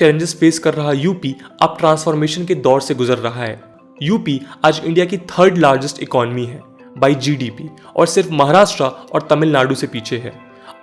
Challenges face कर रहा UP अब ट्रांसफॉर्मेशन के दौर से गुजर रहा है। यूपी आज इंडिया की थर्ड लार्जेस्ट इकोनॉमी है बाई जीडीपी और सिर्फ महाराष्ट्र और तमिलनाडु से पीछे है।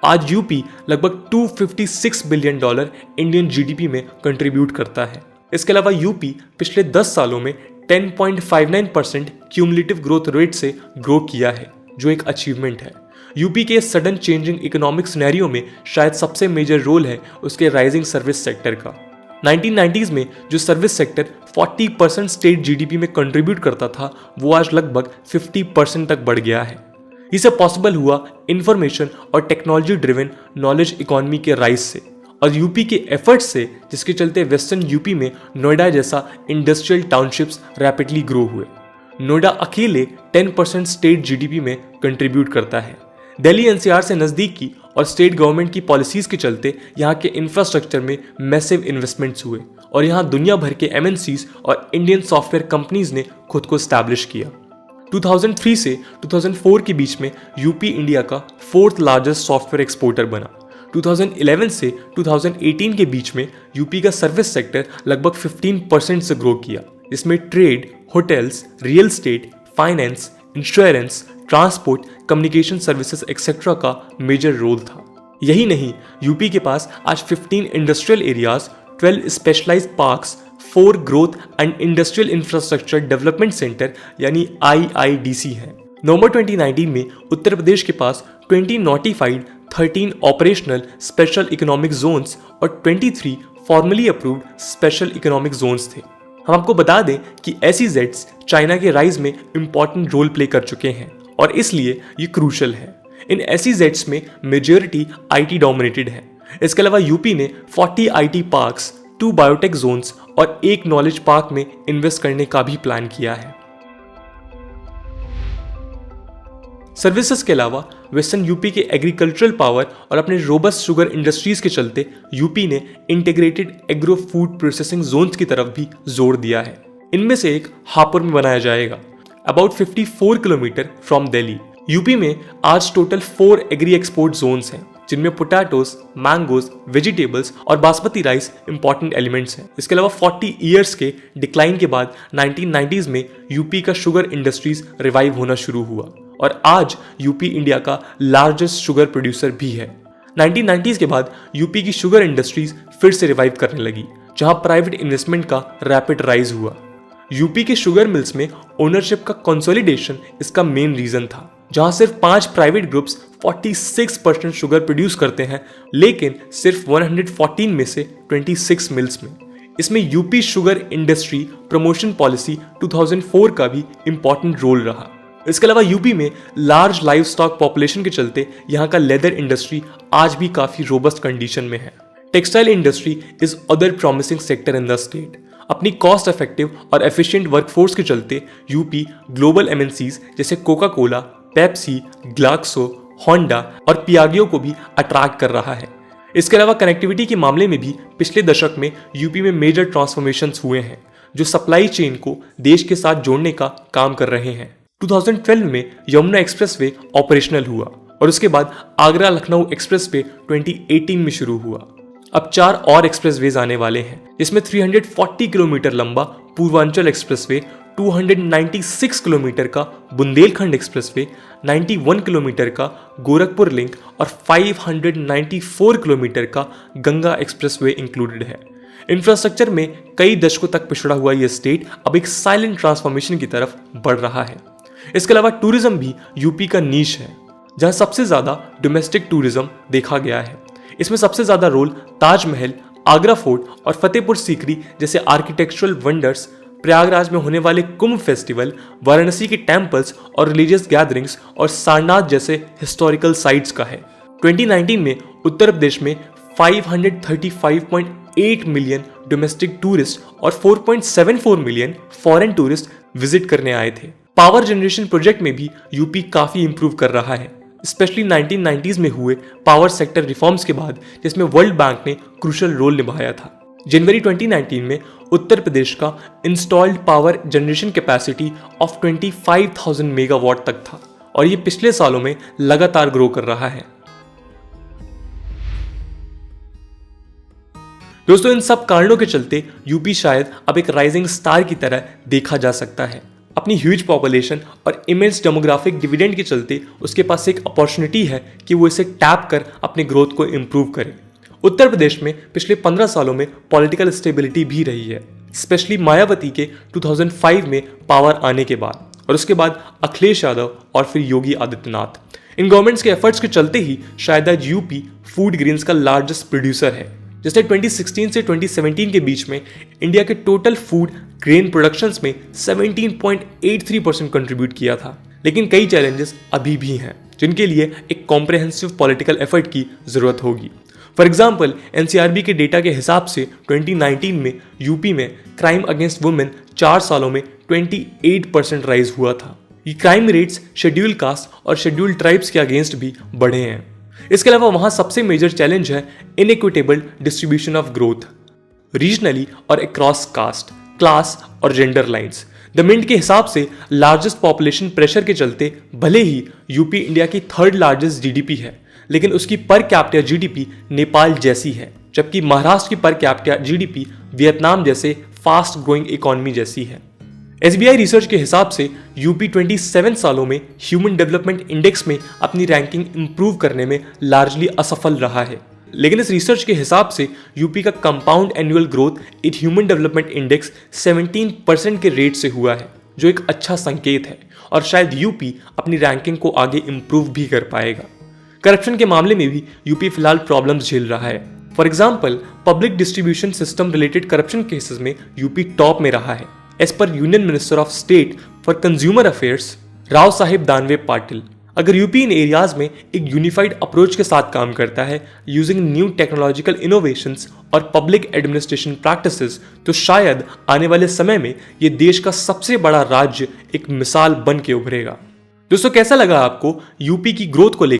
आज यूपी लगभग $256 बिलियन इंडियन जीडीपी में कंट्रीब्यूट करता है। इसके अलावा यूपी पिछले 10 सालों में 10.59% क्यूमुलेटिव ग्रोथ रेट से ग्रो किया है, जो एक अचीवमेंट है। यूपी के सडन चेंजिंग इकोनॉमिक सिनेरियो में शायद सबसे मेजर रोल है उसके राइजिंग सर्विस सेक्टर का। 1990s में जो सर्विस सेक्टर 40% स्टेट जीडीपी में कंट्रीब्यूट करता था, वो आज लगभग 50% तक बढ़ गया है। इसे पॉसिबल हुआ इंफॉर्मेशन और टेक्नोलॉजी ड्रिवन नॉलेज इकोनॉमी के राइज से और यूपी के एफर्ट्स से, जिसके चलते वेस्टर्न यूपी में नोएडा जैसा इंडस्ट्रियल टाउनशिप्स रैपिडली ग्रो हुए। नोएडा अकेले 10% स्टेट जीडीपी में कंट्रीब्यूट करता है। दिल्ली एनसीआर से नज़दीकी और स्टेट गवर्नमेंट की पॉलिसीज के चलते यहाँ के इंफ्रास्ट्रक्चर में मैसिव इन्वेस्टमेंट्स हुए और यहाँ दुनिया भर के एमएनसीज और इंडियन सॉफ्टवेयर कंपनीज ने खुद को स्टैब्लिश किया। 2003 से 2004 के बीच में यूपी इंडिया का 4th लार्जेस्ट सॉफ्टवेयर एक्सपोर्टर बना। 2011 से 2018 के बीच में यूपी का सर्विस सेक्टर लगभग 15% से ग्रो किया, जिसमें trade, hotels, real estate, finance, insurance, transport, communication services etcetera का मेजर रोल था। यही नहीं, यूपी के पास आज 15 industrial areas, 12 specialised parks, 4 growth and industrial infrastructure development centre यानी IIDC है। नवंबर 2019 में उत्तर प्रदेश के पास 20 notified, 13 operational special economic zones और 23 formally approved special economic zones थे। हम आपको बता दें कि SEZs चाइना के राइज में इंपॉर्टेंट रोल प्ले कर चुके हैं और इसलिए ये क्रूशल है। इन SEZs में मेजॉरिटी IT डोमिनेटेड है। इसके अलावा यूपी ने 40 IT पार्क्स, 2 बायोटेक जोन्स और 1 नॉलेज पार्क में इन्वेस्ट करने का भी प्लान किया है। सर्विसेज के अलावा वेस्टर्न यूपी के एग्रीकल्चरल पावर और अपने रोबस्ट शुगर इंडस्ट्रीज के चलते यूपी ने integrated agro food processing zones की तरफ भी जोर दिया है। इनमें से एक हापुड़ में बनाया जाएगा, about 54 kilometre from Delhi. UP में आज टोटल 4 एग्री एक्सपोर्ट जोन्स हैं, जिनमें पोटैटोज, मैंगोज, वेजिटेबल्स और बासमती राइस इंपॉर्टेंट एलिमेंट्स हैं। इसके अलावा 40 ईयर्स के डिक्लाइन के बाद 1990s में यूपी का शुगर इंडस्ट्रीज रिवाइव होना शुरू हुआ और आज यूपी इंडिया का लार्जेस्ट शुगर प्रोड्यूसर भी है। 1990s के बाद यूपी की शुगर इंडस्ट्रीज फिर से रिवाइव करने लगी, जहां प्राइवेट इन्वेस्टमेंट का रैपिड राइज हुआ। यूपी के शुगर मिल्स में ओनरशिप का कंसोलिडेशन इसका मेन रीजन था, जहां सिर्फ 5 प्राइवेट ग्रुप्स 46% शुगर प्रोड्यूस करते हैं, लेकिन सिर्फ 114 में से 26 मिल्स में। इसमें UP sugar industry promotion policy 2004 का भी इंपॉर्टेंट रोल रहा। इसके अलावा यूपी में लार्ज लाइव स्टॉक पॉपुलेशन के चलते यहाँ का लेदर इंडस्ट्री आज भी काफी रोबस्ट कंडीशन में है। Textile industry is other promising sector in the state. अपनी कॉस्ट इफेक्टिव और एफिशिएंट वर्कफोर्स के चलते यूपी ग्लोबल एमएनसीज जैसे कोका कोला, पेप्सी, ग्लाक्सो, होंडा और पियागियो को भी अट्रैक्ट कर रहा है। इसके अलावा कनेक्टिविटी के मामले में भी पिछले दशक में यूपी में मेजर ट्रांसफॉर्मेशंस हुए हैं, जो सप्लाई चेन को देश के साथ जोड़ने का काम कर रहे हैं। 2012 में यमुना एक्सप्रेसवे ऑपरेशनल हुआ और उसके बाद आगरा लखनऊ एक्सप्रेसवे 2018 में शुरू हुआ। अब 4 और एक्सप्रेसवेज आने वाले हैं, जिसमें 340 किलोमीटर लंबा पूर्वांचल एक्सप्रेसवे, 296 किलोमीटर का बुंदेलखंड एक्सप्रेसवे, 91 किलोमीटर का गोरखपुर लिंक और 594 किलोमीटर का गंगा एक्सप्रेसवे इंक्लूडेड है। इंफ्रास्ट्रक्चर में कई दशकों तक पिछड़ा हुआ यह स्टेट अब एक साइलेंट ट्रांसफॉर्मेशन की तरफ बढ़ रहा है। इसके अलावा टूरिज्म भी यूपी का नीश है, जहां सबसे ज्यादा डोमेस्टिक टूरिज्म देखा गया है। इसमें सबसे ज्यादा रोल ताजमहल, आगरा फोर्ट और फतेहपुर सीकरी जैसे आर्किटेक्चरल वंडर्स, प्रयागराज में होने वाले कुंभ फेस्टिवल, वाराणसी के टेम्पल्स और रिलीजियस गैदरिंग्स और सारनाथ जैसे हिस्टोरिकल साइट्स का है। 2019 में उत्तर प्रदेश में 535.8 मिलियन डोमेस्टिक टूरिस्ट और 4.74 मिलियन फॉरेन टूरिस्ट विजिट करने आए थे। पावर जनरेशन प्रोजेक्ट में भी यूपी काफी इंप्रूव कर रहा है, स्पेशली 1990s में हुए पावर सेक्टर रिफॉर्म्स के बाद, जिसमें वर्ल्ड बैंक ने क्रूशल रोल निभाया था। जनवरी 2019 में उत्तर प्रदेश का installed power generation capacity of 25,000 megawatt तक था और ये पिछले सालों में लगातार ग्रो कर रहा है। दोस्तों, इन सब कारणों के चलते यूपी शायद अब एक राइजिंग स्टार की तरह देखा जा सकता है। अपनी ह्यूज पॉपुलेशन और इमेंस डेमोग्राफिक डिविडेंड के चलते उसके पास एक अपॉर्चुनिटी है कि वो इसे टैप कर अपने ग्रोथ को इम्प्रूव करे। उत्तर प्रदेश में पिछले 15 सालों में पॉलिटिकल स्टेबिलिटी भी रही है, स्पेशली मायावती के 2005 में पावर आने के बाद, और उसके बाद अखिलेश यादव और फिर योगी आदित्यनाथ। इन गवर्नमेंट्स के एफर्ट्स के चलते ही शायद आज यूपी फूड ग्रेन्स का लार्जेस्ट प्रोड्यूसर है। जैसे 2016 से 2017 के बीच में इंडिया के टोटल फूड ग्रेन प्रोडक्शंस में 17.83% कंट्रीब्यूट किया था। लेकिन कई चैलेंजेस अभी भी हैं जिनके लिए एक कॉम्प्रिहेंसिव पॉलिटिकल एफर्ट की जरूरत होगी। फॉर एग्जाम्पल, एनसीआरबी के डेटा के हिसाब से 2019 में यूपी में क्राइम अगेंस्ट वुमेन 4 सालों में 28% राइज हुआ था। ये क्राइम रेट्स शेड्यूल कास्ट और शेड्यूल ट्राइब्स के अगेंस्ट भी बढ़े हैं। इसके अलावा वहां सबसे मेजर चैलेंज है inequitable distribution of growth regionally और अक्रॉस कास्ट, क्लास और जेंडर लाइंस। द मिंट के हिसाब से लार्जेस्ट पॉपुलेशन प्रेशर के चलते भले ही यूपी इंडिया की 3rd लार्जेस्ट जीडीपी है, लेकिन उसकी पर कैपिटा जीडीपी नेपाल जैसी है, जबकि महाराष्ट्र की पर कैपिटा जीडीपी वियतनाम जैसे फास्ट ग्रोइंग इकोनॉमी जैसी है। एसबीआई रिसर्च के हिसाब से यूपी 27 सालों में ह्यूमन डेवलपमेंट इंडेक्स में अपनी रैंकिंग इंप्रूव करने में लार्जली असफल रहा है। लेकिन इस रिसर्च के हिसाब से यूपी का compound annual growth in human development index 17% के रेट से हुआ है, जो एक अच्छा संकेत है, और शायद यूपी अपनी रैंकिंग को आगे इंप्रूव भी कर पाएगा। करप्शन के मामले में भी यूपी फिलहाल प्रॉब्लम्स झेल रहा है। For example, public distribution system related corruption cases में यूपी टॉप में रहा है, as per union minister of state for consumer affairs Rao Saheb Danve Patil. अगर यूपी इन एरियाज में एक यूनिफाइड अप्रोच के साथ काम करता है यूजिंग न्यू टेक्नोलॉजिकल इनोवेशंस और पब्लिक एडमिनिस्ट्रेशन प्रैक्टिसेस, तो शायद आने वाले समय में ये देश का सबसे बड़ा राज्य एक मिसाल बन के उभरेगा। दोस्तों, कैसा लगा आपको यूपी की ग्रोथ को लेकर